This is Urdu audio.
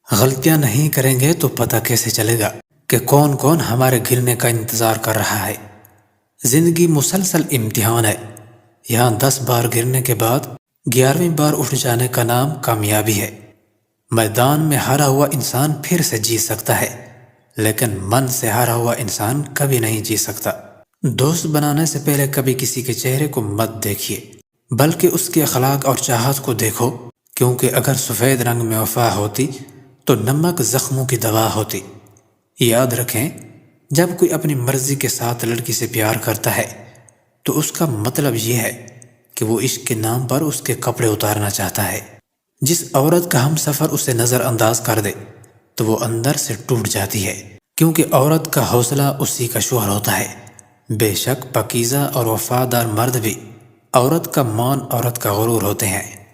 غلطیاں نہیں کریں گے تو پتہ کیسے چلے گا کہ کون کون ہمارے گرنے کا انتظار کر رہا ہے۔ زندگی مسلسل امتحان ہے۔ یہاں 10 بار گرنے کے بعد 11ویں بار اٹھ جانے کا نام کامیابی ہے۔ میدان میں ہارا ہوا انسان پھر سے جیت سکتا ہے، لیکن من سے ہارا ہوا انسان کبھی نہیں جیت سکتا۔ دوست بنانے سے پہلے کبھی کسی کے چہرے کو مت دیکھیے، بلکہ اس کے اخلاق اور چاہت کو دیکھو، کیونکہ اگر سفید رنگ میں وفا ہوتی تو نمک زخموں کی دوا ہوتی۔ یاد رکھیں، جب کوئی اپنی مرضی کے ساتھ لڑکی سے پیار کرتا ہے تو اس کا مطلب یہ ہے کہ وہ عشق کے نام پر اس کے کپڑے اتارنا چاہتا ہے۔ جس عورت کا ہم سفر اسے نظر انداز کر دے تو وہ اندر سے ٹوٹ جاتی ہے، کیونکہ عورت کا حوصلہ اسی کا شوہر ہوتا ہے۔ بے شک پاکیزہ اور وفادار مرد بھی عورت کا مان، عورت کا غرور ہوتے ہیں۔